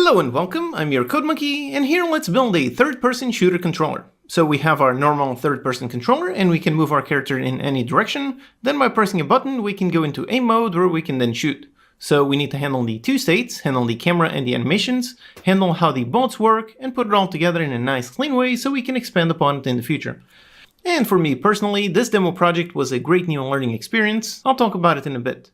Hello and welcome, I'm your Code Monkey, and here let's build a third-person shooter controller. So we have our normal third-person controller and we can move our character in any direction. Then by pressing a button we can go into aim mode where we can then shoot. So we need to handle the two states, handle the camera and the animations, handle how the bullets work, and put it all together in a nice clean way so we can expand upon it in the future. And for me personally, this demo project was a great new learning experience. I'll talk about it in a bit.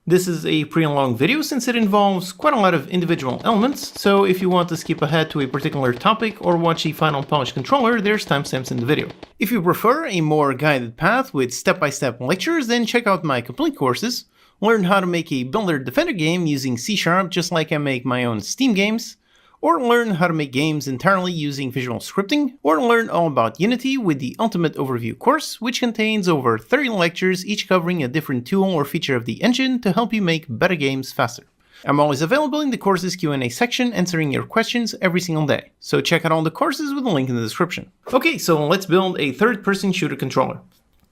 This is a pretty long video since it involves quite a lot of individual elements, so if you want to skip ahead to a particular topic or watch the final polished controller, there's timestamps in the video. If you prefer a more guided path with step-by-step lectures, then check out my complete courses. Learn how to make a Builder Defender game using C# just like I make my own Steam games, or learn how to make games entirely using visual scripting, or learn all about Unity with the Ultimate Overview course, which contains over 30 lectures, each covering a different tool or feature of the engine to help you make better games faster. I'm always available in the courses Q&A section, answering your questions every single day, so check out all the courses with a link in the description. Okay, so let's build a third-person shooter controller.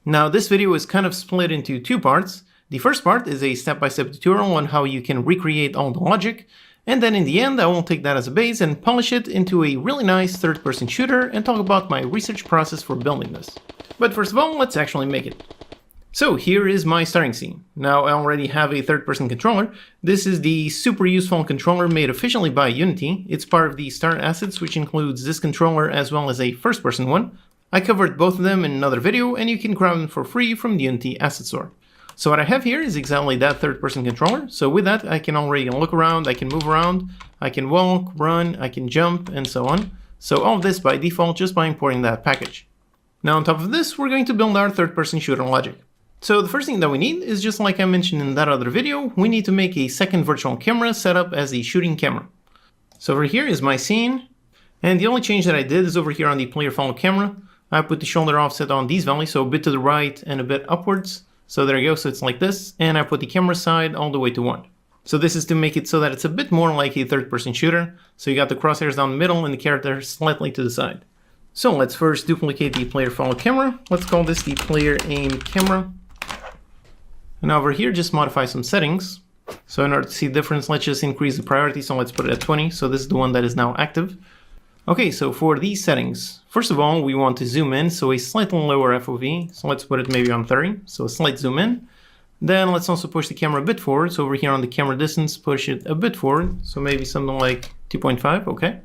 Now this video is kind of split into two parts. The first part is a step-by-step tutorial on how you can recreate all the logic, and then in the end, I will take that as a base and polish it into a really nice third-person shooter and talk about my research process for building this. But first of all, let's actually make it. So here is my starting scene. Now I already have a third-person controller. This is the super useful controller made officially by Unity. It's part of the start assets, which includes this controller as well as a first-person one. I covered both of them in another video, and you can grab them for free from the Unity Asset Store. So what I have here is exactly that third-person controller. So with that, I can already look around, I can move around, I can walk, run, I can jump, and so on. So all of this by default just by importing that package. Now on top of this, we're going to build our third-person shooter logic. So the first thing that we need is, just like I mentioned in that other video, we need to make a second virtual camera set up as a shooting camera. So over here is my scene, and the only change that I did is over here on the player follow camera. I put the shoulder offset on these values, so a bit to the right and a bit upwards. So there you go, so it's like this, and I put the camera side all the way to 1. So this is to make it so that it's a bit more like a third-person shooter. So you got the crosshairs down the middle and the character slightly to the side. So let's first duplicate the player follow camera. Let's call this the player aim camera. And over here, just modify some settings. So in order to see the difference, let's just increase the priority. So let's put it at 20. So this is the one that is now active. Okay, so for these settings, first of all, we want to zoom in, so a slightly lower FOV. So let's put it maybe on 30, so a slight zoom in. Then let's also push the camera a bit forward. So over here on the camera distance, push it a bit forward. So maybe something like 2.5, okay.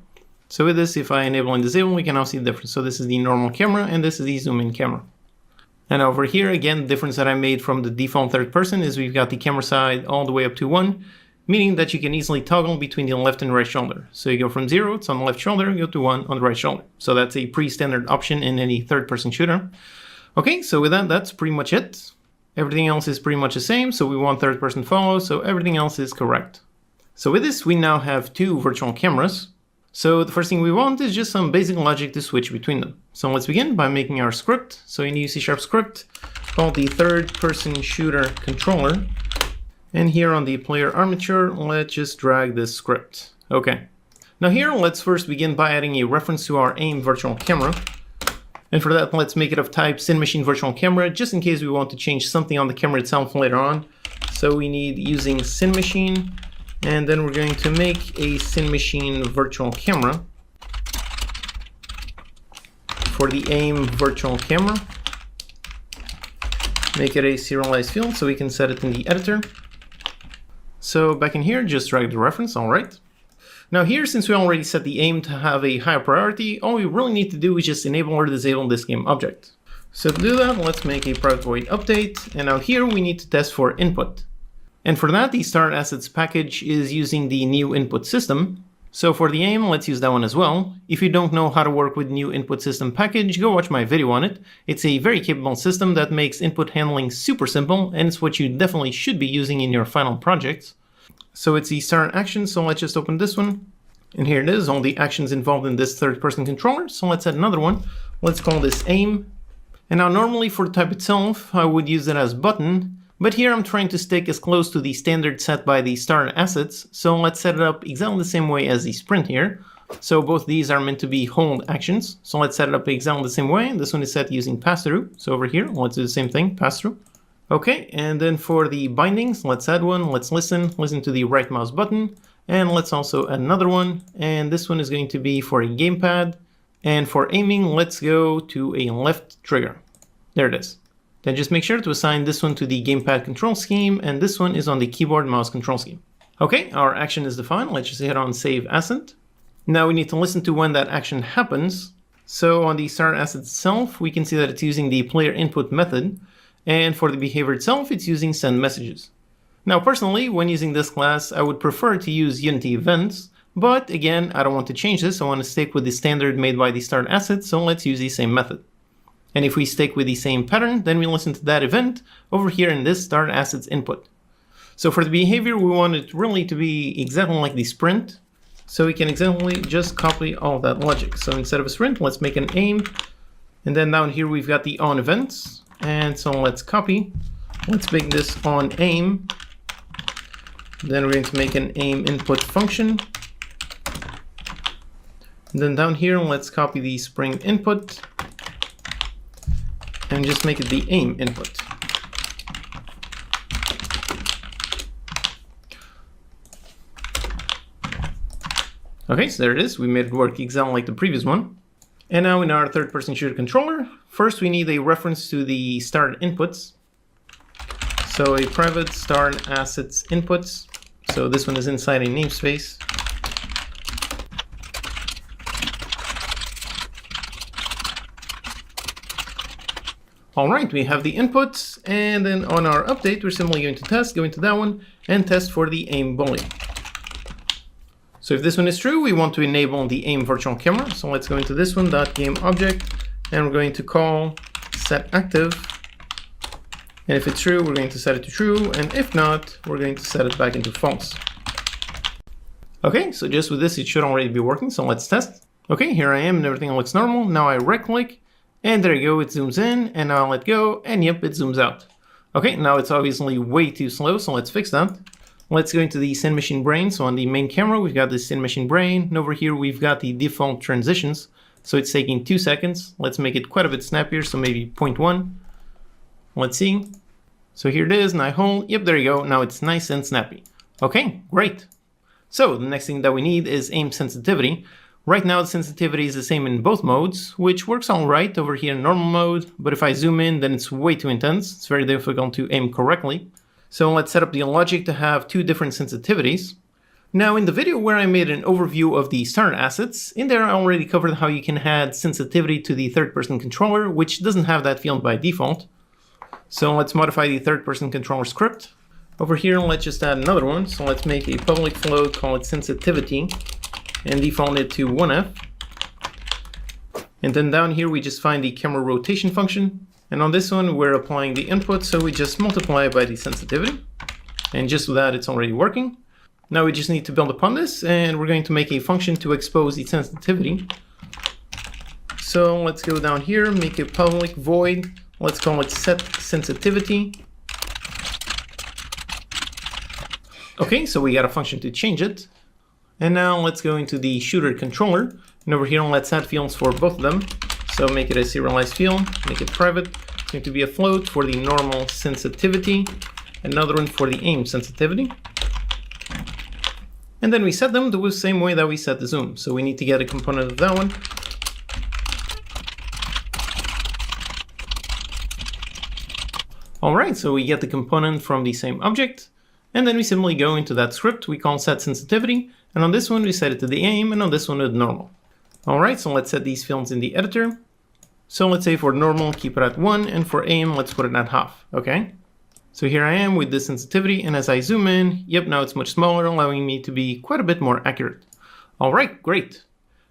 So with this, if I enable and disable, we can now see the difference. So this is the normal camera, and this is the zoom in camera. And over here, again, the difference that I made from the default third person is we've got the camera side all the way up to 1. Meaning that you can easily toggle between the left and right shoulder. So you go from 0, it's on the left shoulder, you go to 1 on the right shoulder. So that's a pretty standard option in any third-person shooter. Okay, so with that, that's pretty much it. Everything else is pretty much the same, so we want third-person follow, so everything else is correct. So with this, we now have two virtual cameras. So the first thing we want is just some basic logic to switch between them. So let's begin by making our script. So in the C# script, called the third-person shooter controller. And here on the player armature, let's just drag this script. Okay. Now here, let's first begin by adding a reference to our aim virtual camera. And for that, let's make it of type CineMachine virtual camera, just in case we want to change something on the camera itself later on. So we need using CineMachine, and then we're going to make a CineMachine virtual camera for the aim virtual camera. Make it a serialized field so we can set it in the editor. So back in here, just drag the reference, all right. Now here, since we already set the aim to have a higher priority, all we really need to do is just enable or disable this game object. So to do that, let's make a private void update, and now here we need to test for input. And for that, the start assets package is using the new input system. So for the aim, let's use that one as well. If you don't know how to work with new input system package, go watch my video on it. It's a very capable system that makes input handling super simple, and it's what you definitely should be using in your final projects. So it's the start action, so let's just open this one. And here it is, all the actions involved in this third-person controller. So let's add another one. Let's call this aim. And now normally for the type itself, I would use it as button. But here I'm trying to stick as close to the standard set by the start assets, so let's set it up exactly the same way as the sprint here. So both these are meant to be hold actions, so let's set it up exactly the same way. This one is set using pass-through, so over here, let's do the same thing, pass-through. Okay, and then for the bindings, let's add one, let's listen to the right mouse button, And let's also add another one. And this one is going to be for a gamepad. And for aiming, let's go to a left trigger. There it is. Then just make sure to assign this one to the gamepad control scheme, and this one is on the keyboard mouse control scheme. Okay, our action is defined. Let's just hit on save asset. Now we need to listen to when that action happens. So on the start asset itself, we can see that it's using the player input method, and for the behavior itself, it's using send messages. Now personally, when using this class, I would prefer to use Unity events, but again, I don't want to change this. I want to stick with the standard made by the start asset, so let's use the same method. And if we stick with the same pattern, then we listen to that event over here in this start assets input. So for the behavior, we want it really to be exactly like the sprint. So we can exactly just copy all that logic. So instead of a sprint, let's make an aim. And then down here, we've got the on events. And so let's copy. Let's make this on aim. Then we're going to make an aim input function. And then down here, let's copy the spring input. And just make it the aim input. Okay, so there it is. We made it work exactly like the previous one. And now in our third-person shooter controller, first we need a reference to the start inputs. So a private start assets inputs. So this one is inside a namespace. All right, we have the inputs, and then on our update, we're simply going to test, go into that one, and test for the aim boolean. So if this one is true, we want to enable the aim virtual camera. So let's go into this one, .gameObject, and we're going to call setActive. And if it's true, we're going to set it to true, and if not, we're going to set it back into false. Okay, so just with this, it should already be working, so let's test. Okay, here I am, and everything looks normal. Now I right-click. And there you go, it zooms in, and now I'll let go, and yep, it zooms out. Okay, now it's obviously way too slow, so let's fix that. Let's go into the Scene Machine Brain. So on the main camera, we've got the Scene Machine Brain, and over here we've got the default transitions. So it's taking 2 seconds. Let's make it quite a bit snappier, so maybe 0.1. Let's see. So here it is, and I hold, yep, there you go, now it's nice and snappy. Okay, great. So the next thing that we need is aim sensitivity. Right now, the sensitivity is the same in both modes, which works all right over here in normal mode, but if I zoom in, then it's way too intense. It's very difficult to aim correctly. So let's set up the logic to have 2 different sensitivities. Now, in the video where I made an overview of the start assets, in there I already covered how you can add sensitivity to the third-person controller, which doesn't have that field by default. So let's modify the third-person controller script. Over here, let's just add another one. So let's make a public float, call it sensitivity, and default it to 1F. And then down here, we just find the camera rotation function. And on this one, we're applying the input, so we just multiply by the sensitivity. And just with that, it's already working. Now we just need to build upon this, and we're going to make a function to expose the sensitivity. So let's go down here, make a public void. Let's call it set sensitivity. Okay, so we got a function to change it. And now let's go into the shooter controller. And over here, let's add fields for both of them. So make it a serialized field, make it private. It's going to be a float for the normal sensitivity, another one for the aim sensitivity. And then we set them the same way that we set the zoom. So we need to get a component of that one. All right, so we get the component from the same object. And then we simply go into that script we call set sensitivity. And on this one, we set it to the aim, and on this one, to normal. All right, so let's set these fields in the editor. So let's say for normal, keep it at 1, and for aim, let's put it at half, okay? So here I am with this sensitivity, and as I zoom in, yep, now it's much smaller, allowing me to be quite a bit more accurate. All right, great.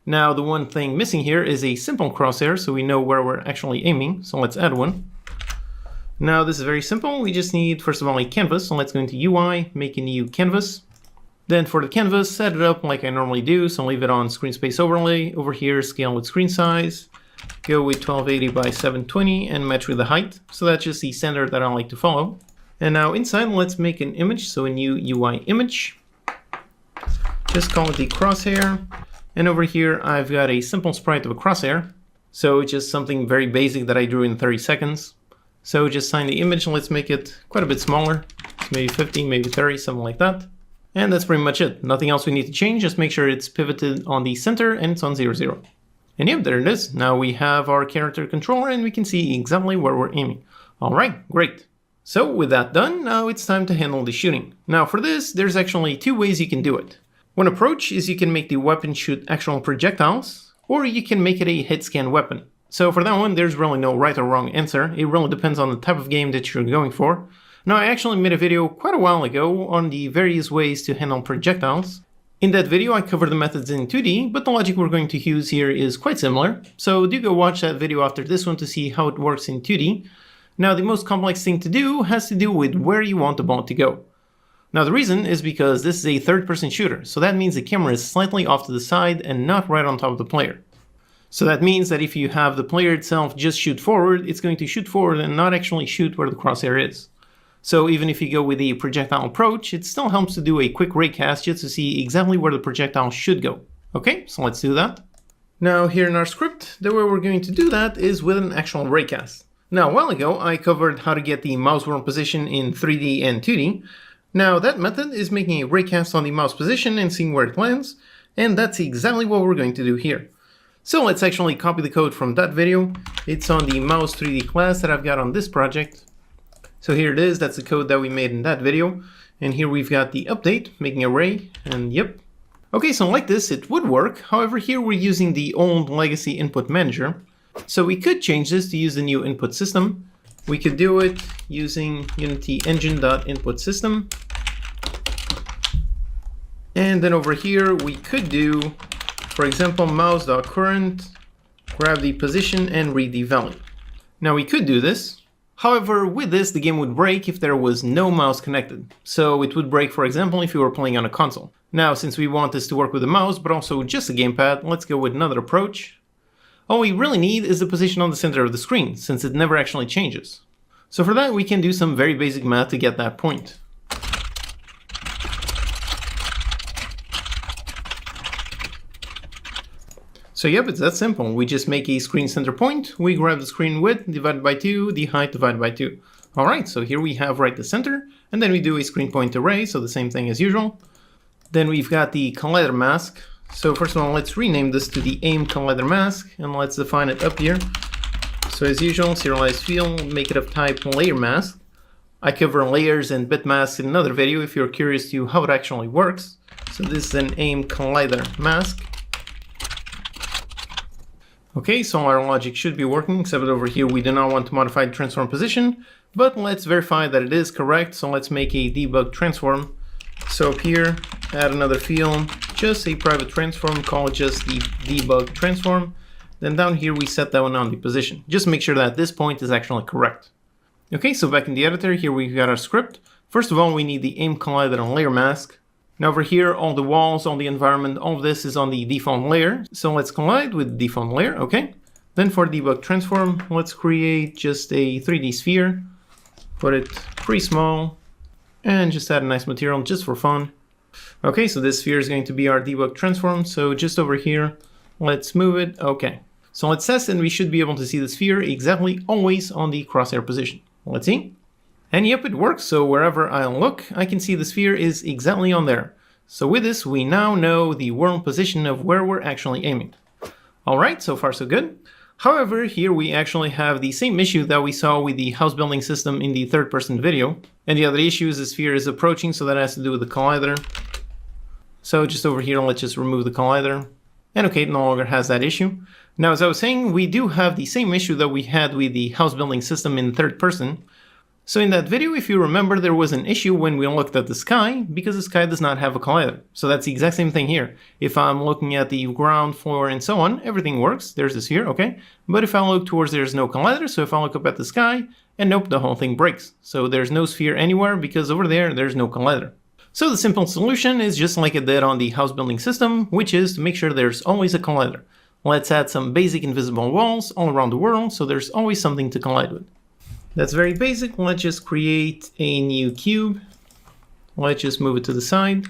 Now, the one thing missing here is a simple crosshair, so we know where we're actually aiming. So let's add one. Now, this is very simple. We just need, first of all, a canvas. So let's go into UI, make a new canvas. Then for the canvas, set it up like I normally do. So leave it on screen space overlay. Over here, scale with screen size. Go with 1280 by 720 and match with the height. So that's just the standard that I like to follow. And now inside, let's make an image. So a new UI image. Just call it the crosshair. And over here, I've got a simple sprite of a crosshair. So it's just something very basic that I drew in 30 seconds. So just assign the image, and let's make it quite a bit smaller. So maybe 50, maybe 30, something like that. And that's pretty much it. Nothing else we need to change, just make sure it's pivoted on the center and it's on 0, 0. And yep, there it is. Now we have our character controller and we can see exactly where we're aiming. All right, great. So with that done, now it's time to handle the shooting. Now for this, there's actually 2 ways you can do it. One approach is you can make the weapon shoot actual projectiles, or you can make it a hit scan weapon. So for that one, there's really no right or wrong answer. It really depends on the type of game that you're going for. Now I actually made a video quite a while ago on the various ways to handle projectiles. In that video I covered the methods in 2D, but the logic we're going to use here is quite similar. So do go watch that video after this one to see how it works in 2D. Now the most complex thing to do has to do with where you want the bullet to go. Now the reason is because this is a third-person shooter, so that means the camera is slightly off to the side and not right on top of the player. So that means that if you have the player itself just shoot forward, it's going to shoot forward and not actually shoot where the crosshair is. So even if you go with the projectile approach, it still helps to do a quick raycast just to see exactly where the projectile should go. Okay, so let's do that. Now here in our script, the way we're going to do that is with an actual raycast. Now a while ago I covered how to get the mouse wheel position in 3D and 2D. Now that method is making a raycast on the mouse position and seeing where it lands, and that's exactly what we're going to do here. So let's actually copy the code from that video. It's on the mouse 3D class that I've got on this project. So here it is, that's the code that we made in that video. And here we've got the update, making a ray, and yep. Okay, so like this, it would work. However, here we're using the old legacy input manager. So we could change this to use the new input system. We could do it using Unity engine.input system. And then over here, we could do, for example, mouse.current, grab the position and read the value. Now we could do this. However, with this, the game would break if there was no mouse connected. So it would break, for example, if you were playing on a console. Now, since we want this to work with a mouse, but also just a gamepad, let's go with another approach. All we really need is the position on the center of the screen, since it never actually changes. So for that, we can do some very basic math to get that point. So yep, it's that simple. We just make a screen center point, we grab the screen width divided by 2, the height divided by 2. Alright, so here we have right the center, and then we do a screen point array, so the same thing as usual. Then we've got the collider mask. So first of all, let's rename this to the aim collider mask, and let's define it up here. So as usual, serialized field, make it of type layer mask. I cover layers and bit masks in another video if you're curious to how it actually works. So this is an aim collider mask. Okay, so our logic should be working, except over here we do not want to modify the transform position, but let's verify that it is correct. So let's make a debug transform. So up here, add another field, just a private transform, call it just the debug transform. Then down here we set that one on the position. Just make sure that this point is actually correct. Okay, so back in the editor, here we've got our script. First of all, we need the aim collider layer mask. Now over here, all the walls, all the environment, all of this is on the default layer. So let's collide with the default layer, okay. Then for debug transform, let's create just a 3D sphere. Put it pretty small, and just add a nice material just for fun. Okay, so this sphere is going to be our debug transform. So just over here, let's move it, okay. So let's test and we should be able to see the sphere exactly always on the crosshair position. Let's see. And yep, it works. So wherever I look, I can see the sphere is exactly on there. So with this, we now know the world position of where we're actually aiming. All right, so far so good. However, here we actually have the same issue that we saw with the house building system in the third-person video. And the other issue is the sphere is approaching, so that has to do with the collider. So just over here, let's just remove the collider. And okay, it no longer has that issue. Now, as I was saying, we do have the same issue that we had with the house building system in third person. So in that video, if you remember, there was an issue when we looked at the sky, because the sky does not have a collider. So that's the exact same thing here. If I'm looking at the ground floor and so on, everything works. There's the sphere, okay? But if I look towards, there's no collider. So if I look up at the sky, and nope, the whole thing breaks. So there's no sphere anywhere because over there, there's no collider. So the simple solution is just like it did on the house building system, which is to make sure there's always a collider. Let's add some basic invisible walls all around the world, so there's always something to collide with. That's very basic. Let's just create a new cube. Let's just move it to the side.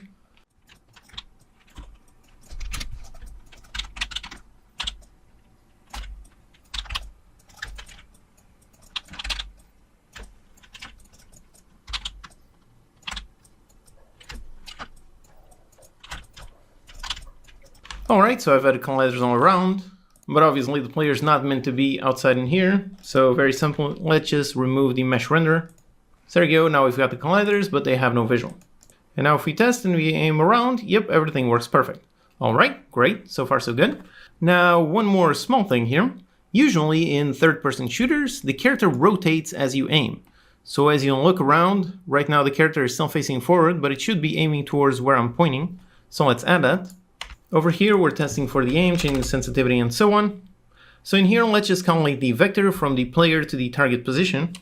Alright, so I've added colliders all around, but obviously the player is not meant to be outside in here, so very simple, let's just remove the mesh renderer. So there you go, now we've got the colliders, but they have no visual. And now if we test and we aim around, yep, everything works perfect. Alright, great, so far so good. Now one more small thing here. Usually in third-person shooters, the character rotates as you aim. So as you look around, right now the character is still facing forward, but it should be aiming towards where I'm pointing. So let's add that. Over here, we're testing for the aim, changing the sensitivity, and so on. So in here, let's just calculate the vector from the player to the target position.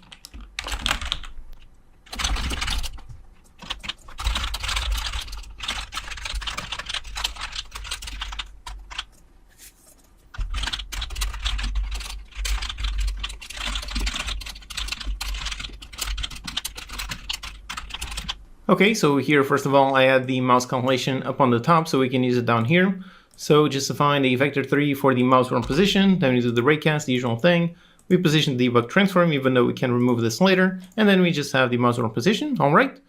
Okay, so here, first of all, I add the mouse calculation up on the top so we can use it down here. So just to find a vector 3 for the mouse wheel position, then we do the raycast, the usual thing. We position the debug transform, even though we can remove this later. And then we just have the mouse wheel position, all right.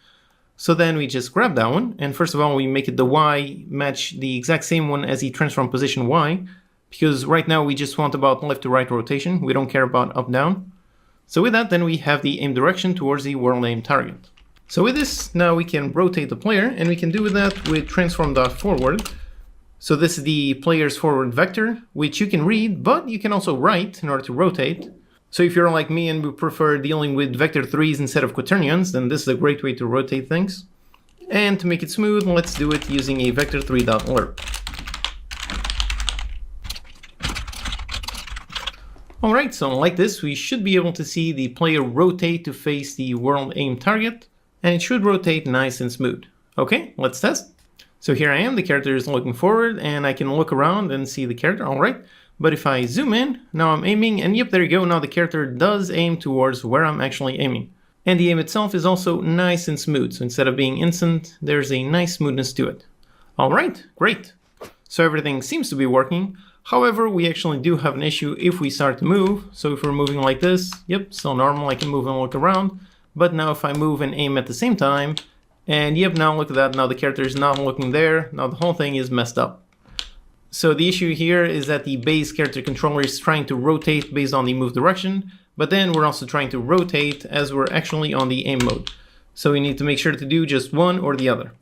So then we just grab that one. And first of all, we make it the Y match the exact same one as the transform position Y. Because right now we just want about left to right rotation. We don't care about up down. So with that, then we have the aim direction towards the world aim target. So with this, now we can rotate the player, and we can do that with transform.forward. So this is the player's forward vector, which you can read, but you can also write in order to rotate. So if you're like me and would prefer dealing with vector 3s instead of quaternions, then this is a great way to rotate things. And to make it smooth, let's do it using a vector3.lerp. Alright, so like this, we should be able to see the player rotate to face the world aim target. And it should rotate nice and smooth. Okay, let's test. So here I am, the character is looking forward, and I can look around and see the character, all right. But if I zoom in, now I'm aiming, and yep, there you go, now the character does aim towards where I'm actually aiming. And the aim itself is also nice and smooth, so instead of being instant, there's a nice smoothness to it. All right, great. So everything seems to be working. However, we actually do have an issue if we start to move. So if we're moving like this, yep, still normal, I can move and look around. But now if I move and aim at the same time, and yep, now look at that, now the character is not looking there, now the whole thing is messed up. So the issue here is that the base character controller is trying to rotate based on the move direction, but then we're also trying to rotate as we're actually on the aim mode. So we need to make sure to do just one or the other.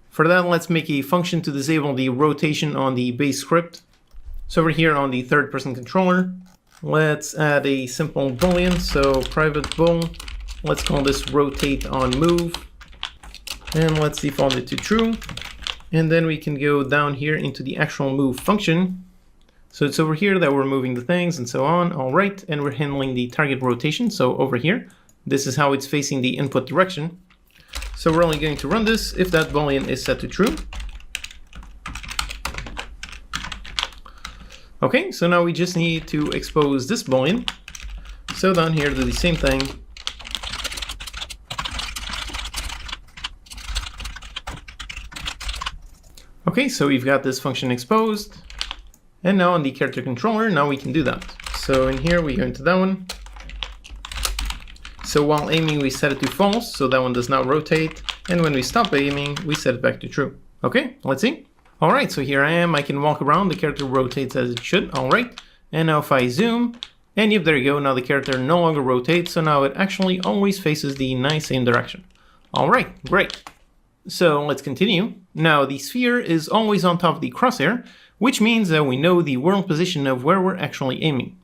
For that, let's make a function to disable the rotation on the base script. So over here on the third-person controller, let's add a simple boolean, so private bool. Let's call this rotate on move, and let's default it to true. And then we can go down here into the actual move function. So it's over here that we're moving the things and so on, all right, and we're handling the target rotation. So over here, this is how it's facing the input direction. So we're only going to run this if that boolean is set to true. Okay, so now we just need to expose this boolean. So down here, do the same thing. Okay, so we've got this function exposed, and now on the character controller, now we can do that. So in here, we go into that one. So while aiming, we set it to false, so that one does not rotate. And when we stop aiming, we set it back to true. Okay, let's see. All right, so here I am. I can walk around. The character rotates as it should. All right. And now if I zoom, and yep, there you go. Now the character no longer rotates, so now it actually always faces the nice aim direction. All right, great. So let's continue. Now the sphere is always on top of the crosshair, which means that we know the world position of where we're actually aiming.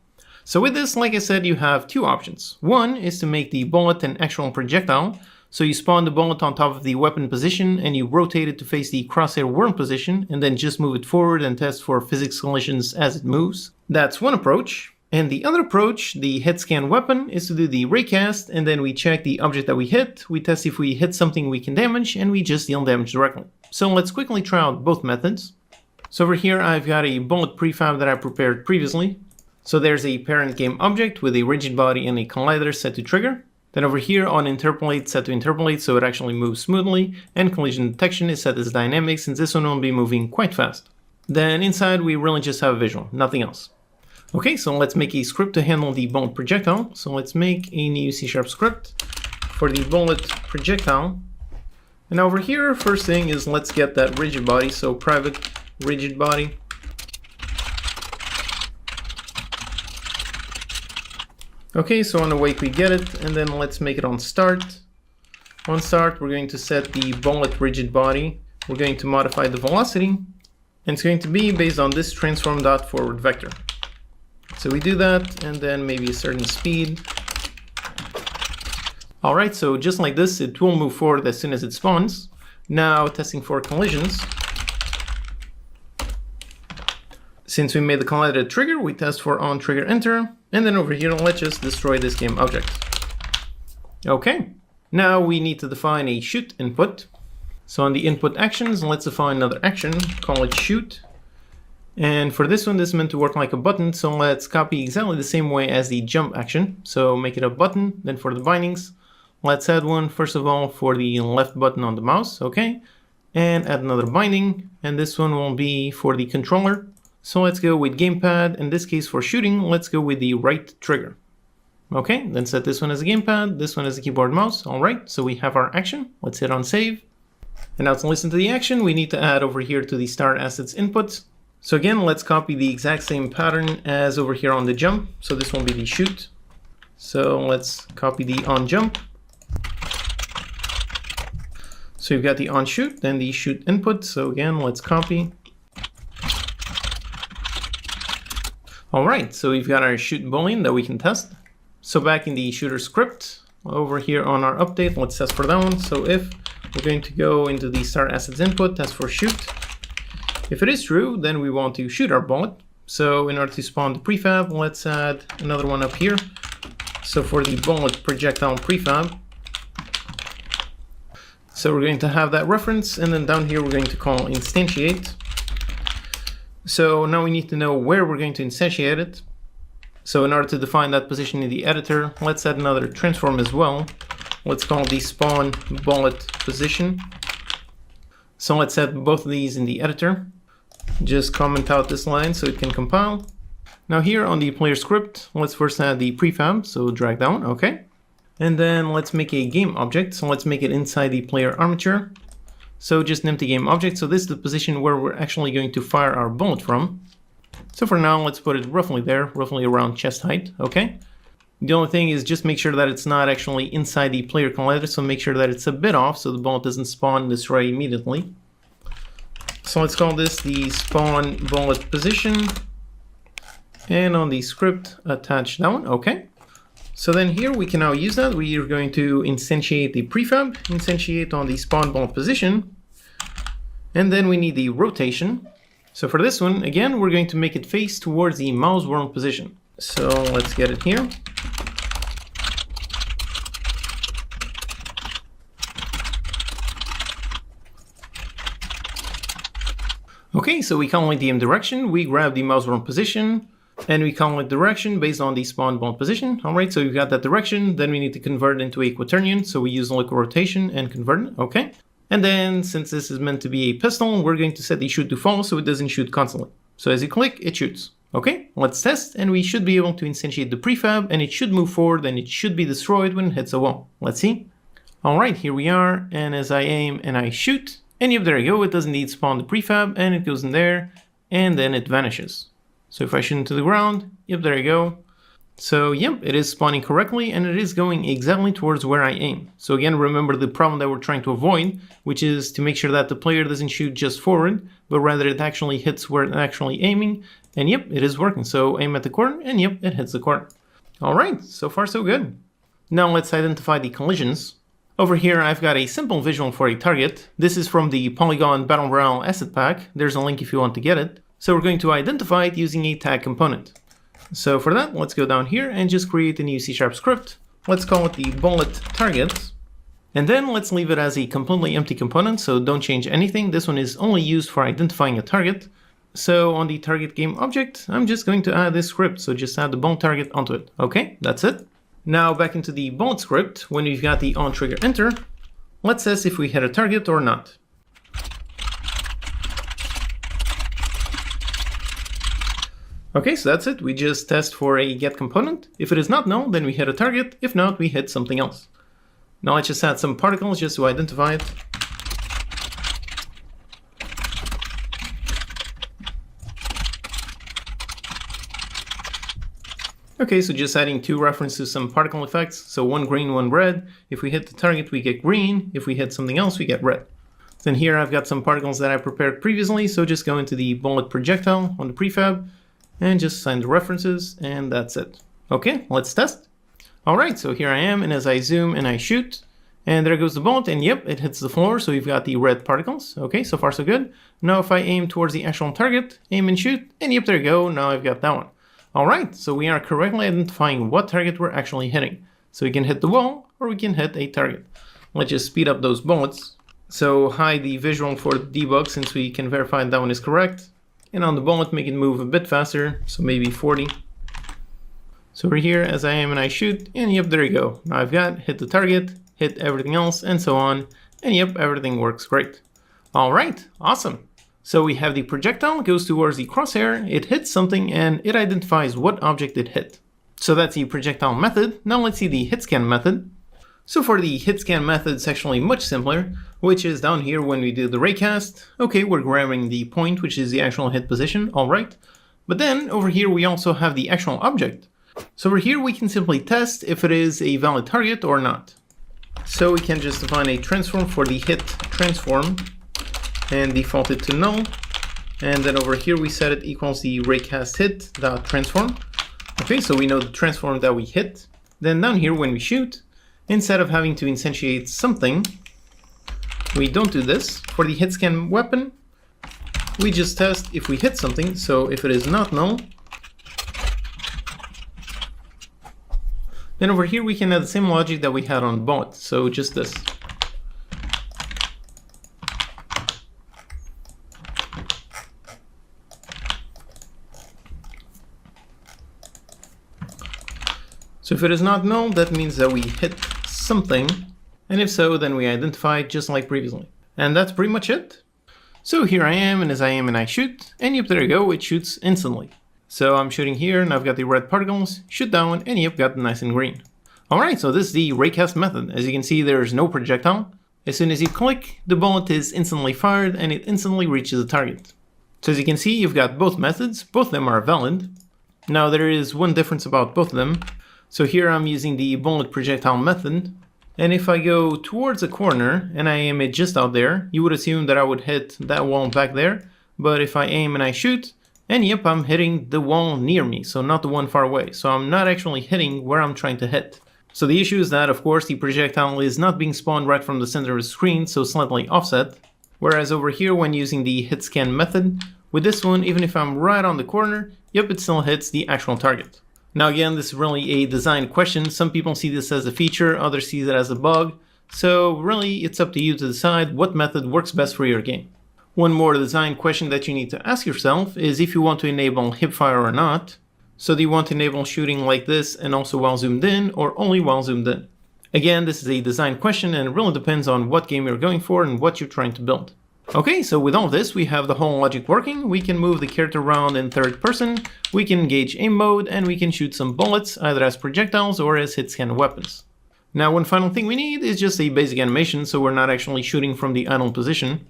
So with this, like I said, you have two options. One is to make the bullet an actual projectile. So you spawn the bullet on top of the weapon position and you rotate it to face the crosshair world position and then just move it forward and test for physics collisions as it moves. That's one approach. And the other approach, the head scan weapon, is to do the raycast, and then we check the object that we hit, we test if we hit something we can damage, and we just deal damage directly. So let's quickly try out both methods. So over here I've got a bullet prefab that I prepared previously. So there's a parent game object with a rigid body and a collider set to trigger. Then over here on interpolate set to interpolate so it actually moves smoothly, and collision detection is set as dynamic since this one will be moving quite fast. Then inside we really just have a visual, nothing else. Okay, so let's make a script to handle the bullet projectile. So let's make a new C# script for the bullet projectile. And over here, first thing is let's get that rigid body. So private rigid body. Okay, so on awake we get it, and then let's make it on start. On start, we're going to set the bullet rigid body. We're going to modify the velocity, and it's going to be based on this transform.forward vector. So we do that, and then maybe a certain speed. All right, so just like this, it will move forward as soon as it spawns. Now testing for collisions. Since we made the collider trigger, we test for on trigger enter, and then over here, let's just destroy this game object. Okay, now we need to define a shoot input. So on the input actions, let's define another action, call it shoot. And for this one, this is meant to work like a button, so let's copy exactly the same way as the jump action. So make it a button, then for the bindings, let's add one, first of all, for the left button on the mouse, okay? And add another binding, and this one will be for the controller. So let's go with gamepad. In this case, for shooting, let's go with the right trigger. Okay, then set this one as a gamepad, this one as a keyboard mouse. All right, so we have our action. Let's hit on save. And now to listen to the action, we need to add over here to the start assets input. So again, let's copy the exact same pattern as over here on the jump. So this will be the shoot. So let's copy the on jump. So you've got the on shoot, then the shoot input. So again, let's copy. All right, so we've got our shoot boolean that we can test. So back in the shooter script, over here on our update, let's test for that one. So if we're going to go into the start assets input, test for shoot. If it is true, then we want to shoot our bullet. So in order to spawn the prefab, let's add another one up here. So for the bullet projectile prefab, so we're going to have that reference, and then down here we're going to call instantiate. So now we need to know where we're going to instantiate it. So in order to define that position in the editor, let's add another transform as well. Let's call the spawn bullet position. So let's set both of these in the editor. Just comment out this line so it can compile. Now here on the player script, let's first add the prefab, so drag down, okay. And then let's make a game object, so let's make it inside the player armature. So just an empty game object, so this is the position where we're actually going to fire our bullet from. So for now, let's put it roughly there, roughly around chest height, okay. The only thing is just make sure that it's not actually inside the player collider, so make sure that it's a bit off so the bullet doesn't spawn and destroy immediately. So let's call this the spawn bullet position. And on the script, attach that one, okay. So then here we can now use that. We are going to instantiate the prefab, instantiate on the spawn bullet position. And then we need the rotation. So for this one, again, we're going to make it face towards the mouse wheel position. So let's get it here. Okay, so we calculate the M direction, we grab the mouse wheel position, and we calculate direction based on the spawn bullet position. All right, so we've got that direction, then we need to convert it into a quaternion, so we use local rotation and convert it, okay. And then, since this is meant to be a pistol, we're going to set the shoot to false so it doesn't shoot constantly. So as you click, it shoots. Okay, let's test, and we should be able to instantiate the prefab, and it should move forward, and it should be destroyed when it hits a wall. Let's see. All right, here we are, and as I aim and I shoot, and yep, there you go, it does indeed spawn the prefab, and it goes in there, and then it vanishes. So if I shoot into the ground, yep, there you go. So yep, it is spawning correctly, and it is going exactly towards where I aim. So again, remember the problem that we're trying to avoid, which is to make sure that the player doesn't shoot just forward, but rather it actually hits where it's actually aiming. And yep, it is working. So aim at the corner, and yep, it hits the corner. All right, so far so good. Now let's identify the collisions. Over here, I've got a simple visual for a target. This is from the Polygon Battle Royale asset pack. There's a link if you want to get it. So we're going to identify it using a tag component. So for that, let's go down here and just create a new C# script. Let's call it the bullet target. And then let's leave it as a completely empty component, so don't change anything. This one is only used for identifying a target. So on the target game object, I'm just going to add this script. So just add the bullet target onto it. Okay, that's it. Now back into the bullet script, when we've got the on trigger enter, let's test if we hit a target or not. Okay, so that's it. We just test for a get component. If it is not null, then we hit a target. If not, we hit something else. Now let's just add some particles just to identify it. Okay, so just adding two references to some particle effects. So one green, one red. If we hit the target, we get green. If we hit something else, we get red. Then here I've got some particles that I prepared previously. So just go into the bullet projectile on the prefab and just assign the references, and that's it. Okay, let's test. All right, so here I am, and as I zoom and I shoot, and there goes the bullet, and yep, it hits the floor, so we've got the red particles. Okay, so far so good. Now if I aim towards the actual target, aim and shoot, and yep, there you go, now I've got that one. All right, so we are correctly identifying what target we're actually hitting. So we can hit the wall, or we can hit a target. Let's just speed up those bullets. So hide the visual for the debug, since we can verify that one is correct. And on the bullet, make it move a bit faster, so maybe 40. So we're here as I am and I shoot, and yep, there you go. Now I've got hit the target, hit everything else, and so on, and yep, everything works great. All right, awesome. So we have the projectile goes towards the crosshair, it hits something, and it identifies what object it hit. So that's the projectile method. Now let's see the hit scan method. So for the hit scan method, it's actually much simpler, which is down here when we do the raycast. Okay, we're grabbing the point, which is the actual hit position, all right. But then over here, we also have the actual object. So over here, we can simply test if it is a valid target or not. So we can just define a transform for the hit transform and default it to null. And then over here, we set it equals the raycast hit dot transform. Okay, so we know the transform that we hit. Then down here, when we shoot, instead of having to instantiate something, we don't do this. For the hit scan weapon, we just test if we hit something. So if it is not null, then over here we can add the same logic that we had on bullet. So just this. So if it is not null, that means that we hit something, and if so, then we identify it just like previously. And that's pretty much it. So here I am, and as I am and I shoot, and yep, there you go, it shoots instantly. So I'm shooting here, and I've got the red particles, shoot down, and yep, got the nice and green. Alright, so this is the raycast method. As you can see, there's no projectile. As soon as you click, the bullet is instantly fired, and it instantly reaches the target. So as you can see, you've got both methods, both of them are valid. Now there is one difference about both of them. So here I'm using the bullet projectile method, and if I go towards a corner and I aim it just out there, you would assume that I would hit that wall back there, but if I aim and I shoot, and yep, I'm hitting the wall near me, so not the one far away, so I'm not actually hitting where I'm trying to hit. So the issue is that, of course, the projectile is not being spawned right from the center of the screen, so slightly offset, whereas over here when using the hit scan method, with this one, even if I'm right on the corner, yep, it still hits the actual target. Now again, this is really a design question. Some people see this as a feature, others see it as a bug. So really, it's up to you to decide what method works best for your game. One more design question that you need to ask yourself is if you want to enable hipfire or not. So do you want to enable shooting like this and also while zoomed in, or only while zoomed in? Again, this is a design question and it really depends on what game you're going for and what you're trying to build. Okay, so with all of this, we have the whole logic working. We can move the character around in third person, we can engage aim mode, and we can shoot some bullets, either as projectiles or as hit scan weapons. Now, one final thing we need is just a basic animation, so we're not actually shooting from the idle position.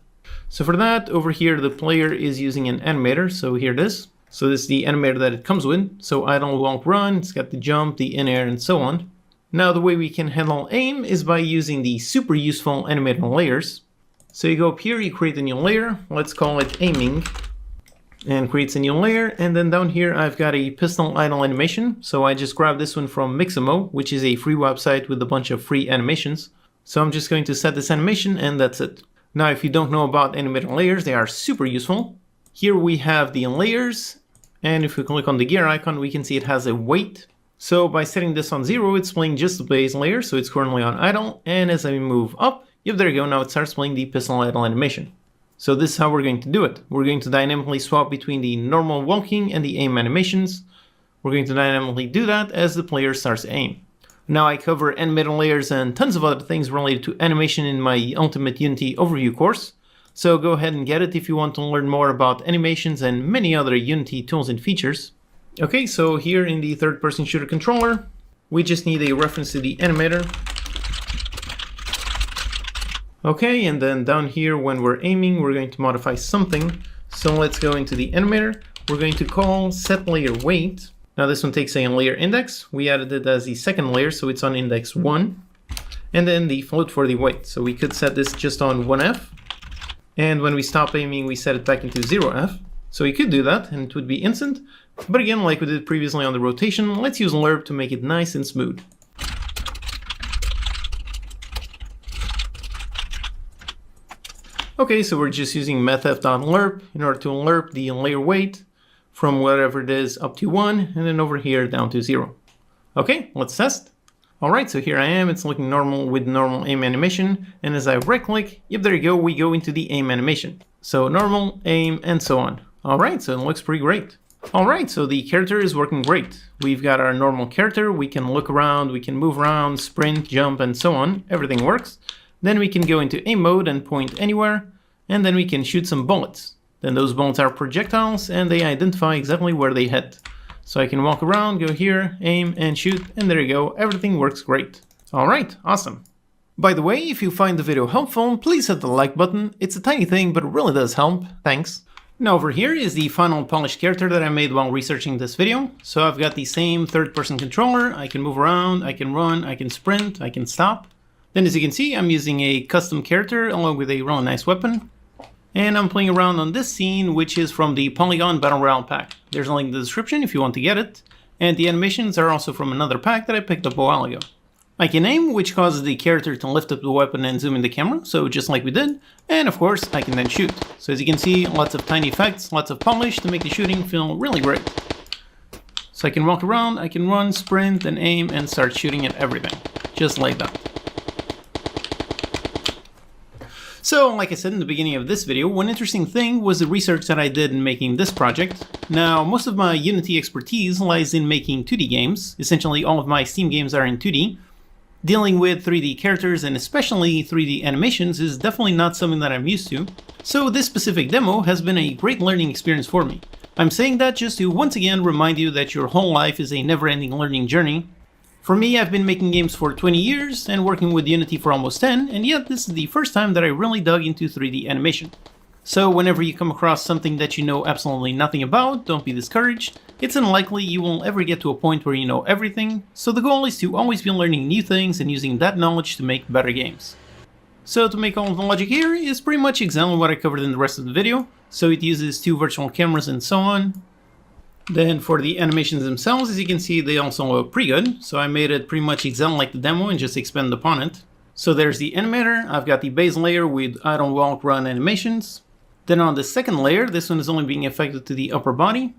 So for that, over here, the player is using an animator, so here it is. So this is the animator that it comes with. So idle, walk, run, it's got the jump, the in-air, and so on. Now, the way we can handle aim is by using the super useful animator layers. So you go up here, you create a new layer, let's call it aiming, and creates a new layer, and then down here I've got a pistol idle animation, so I just grabbed this one from Mixamo, which is a free website with a bunch of free animations. So I'm just going to set this animation, and that's it. Now if you don't know about animator layers, they are super useful. Here we have the layers, and if we click on the gear icon, we can see it has a weight. So by setting this on 0, it's playing just the base layer, so it's currently on idle, and as I move up, yep, there you go, now it starts playing the pistol idle animation. So this is how we're going to do it. We're going to dynamically swap between the normal walking and the aim animations. We're going to dynamically do that as the player starts to aim. Now I cover animator layers and tons of other things related to animation in my Ultimate Unity overview course. So go ahead and get it if you want to learn more about animations and many other Unity tools and features. Okay, so here in the third-person shooter controller, we just need a reference to the animator. Okay, and then down here when we're aiming, we're going to modify something. So let's go into the animator. We're going to call set layer weight. Now this one takes a layer index. We added it as the second layer, so it's on index 1. And then the float for the weight. So we could set this just on 1F. And when we stop aiming, we set it back into 0F. So we could do that, and it would be instant. But again, like we did previously on the rotation, let's use lerp to make it nice and smooth. Okay, so we're just using methf.lerp in order to lerp the layer weight from whatever it is up to 1, and then over here down to 0. Okay, let's test. Alright, so here I am, it's looking normal with normal aim animation, and as I right click, yep, there you go, we go into the aim animation. So normal, aim, and so on. Alright, so it looks pretty great. Alright, so the character is working great. We've got our normal character, we can look around, we can move around, sprint, jump, and so on, everything works. Then we can go into aim mode and point anywhere, and then we can shoot some bullets. Then those bullets are projectiles, and they identify exactly where they hit. So I can walk around, go here, aim, and shoot, and there you go, everything works great. Alright, awesome. By the way, if you find the video helpful, please hit the like button. It's a tiny thing, but it really does help. Thanks. Now over here is the final polished character that I made while researching this video. So I've got the same third-person controller. I can move around, I can run, I can sprint, I can stop. Then as you can see, I'm using a custom character along with a really nice weapon. And I'm playing around on this scene, which is from the Polygon Battle Royale pack. There's a link in the description if you want to get it. And the animations are also from another pack that I picked up a while ago. I can aim, which causes the character to lift up the weapon and zoom in the camera, so just like we did. And of course, I can then shoot. So as you can see, lots of tiny effects, lots of polish to make the shooting feel really great. So I can walk around, I can run, sprint, and aim, and start shooting at everything. Just like that. So, like I said in the beginning of this video, one interesting thing was the research that I did in making this project. Now, most of my Unity expertise lies in making 2D games. Essentially, all of my Steam games are in 2D. Dealing with 3D characters and especially 3D animations is definitely not something that I'm used to. So this specific demo has been a great learning experience for me. I'm saying that just to once again remind you that your whole life is a never-ending learning journey. For me, I've been making games for 20 years and working with Unity for almost 10, and yet this is the first time that I really dug into 3D animation. So whenever you come across something that you know absolutely nothing about, don't be discouraged. It's unlikely you will ever get to a point where you know everything, so the goal is to always be learning new things and using that knowledge to make better games. So to make all of the logic here is pretty much exactly what I covered in the rest of the video. So it uses 2 virtual cameras and so on. Then for the animations themselves, as you can see, they also look pretty good. So I made it pretty much exactly like the demo and just expanded upon it. So there's the animator, I've got the base layer with idle, walk, run animations. Then on the second layer, this one is only being affected to the upper body.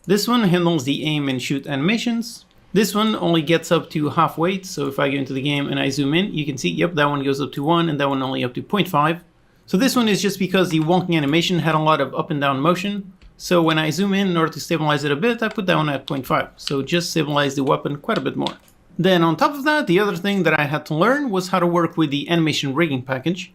This one handles the aim and shoot animations. This one only gets up to half weight, so if I go into the game and I zoom in, you can see, yep, that one goes up to 1 and that one only up to 0.5. So this one is just because the walking animation had a lot of up and down motion. So when I zoom in order to stabilize it a bit, I put that one at 0.5. So just stabilize the weapon quite a bit more. Then on top of that, the other thing that I had to learn was how to work with the animation rigging package.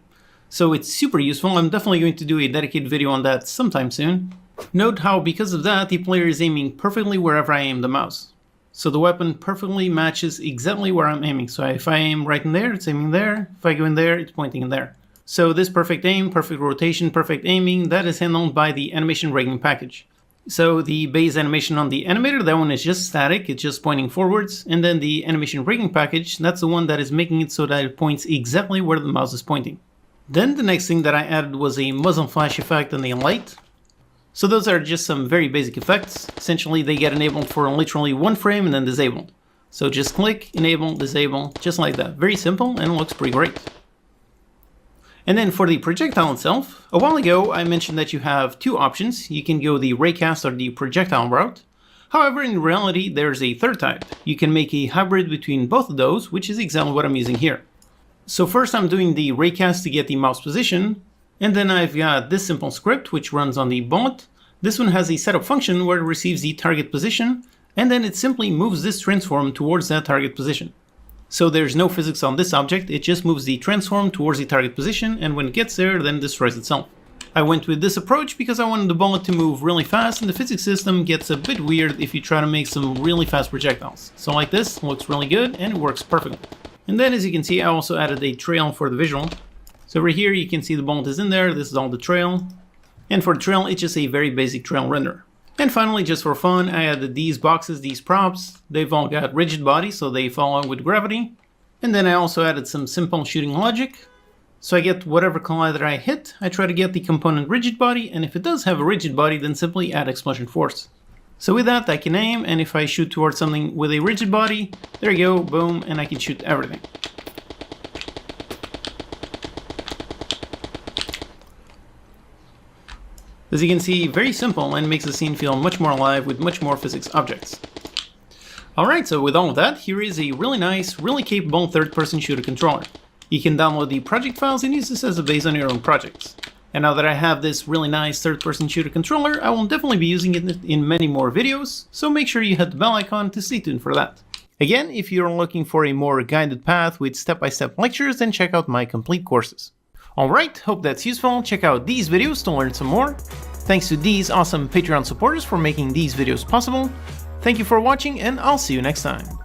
So it's super useful. I'm definitely going to do a dedicated video on that sometime soon. Note how because of that, the player is aiming perfectly wherever I aim the mouse. So the weapon perfectly matches exactly where I'm aiming. So if I aim right in there, it's aiming there. If I go in there, it's pointing in there. So this perfect aim, perfect rotation, perfect aiming, that is handled by the animation rigging package. So the base animation on the animator, that one is just static, it's just pointing forwards. And then the animation rigging package, that's the one that is making it so that it points exactly where the mouse is pointing. Then the next thing that I added was a muzzle flash effect and a light. So those are just some very basic effects. Essentially they get enabled for literally 1 frame and then disabled. So just click, enable, disable, just like that. Very simple and it looks pretty great. And then for the projectile itself, a while ago I mentioned that you have 2 options. You can go the raycast or the projectile route. However, in reality there's a third type. You can make a hybrid between both of those, which is exactly what I'm using here. So first I'm doing the raycast to get the mouse position, and then I've got this simple script which runs on the bullet. This one has a setup function where it receives the target position, and then it simply moves this transform towards that target position. So there's no physics on this object, it just moves the transform towards the target position, and when it gets there, then it destroys itself. I went with this approach because I wanted the bullet to move really fast, and the physics system gets a bit weird if you try to make some really fast projectiles. So like this, looks really good, and it works perfectly. And then as you can see, I also added a trail for the visual. So over here, you can see the bullet is in there, this is all the trail. And for the trail, it's just a very basic trail render. And finally, just for fun, I added these boxes, these props. They've all got rigid bodies, so they follow with gravity. And then I also added some simple shooting logic. So I get whatever collider I hit, I try to get the component rigid body, and if it does have a rigid body, then simply add explosion force. So with that, I can aim, and if I shoot towards something with a rigid body, there you go, boom, and I can shoot everything. As you can see, very simple and makes the scene feel much more alive with much more physics objects. Alright, so with all of that, here is a really nice, really capable third-person shooter controller. You can download the project files and use this as a base on your own projects. And now that I have this really nice third-person shooter controller, I will definitely be using it in many more videos, so make sure you hit the bell icon to stay tuned for that. Again, if you're looking for a more guided path with step-by-step lectures, then check out my complete courses. Alright, hope that's useful. Check out these videos to learn some more. Thanks to these awesome Patreon supporters for making these videos possible. Thank you for watching, and I'll see you next time.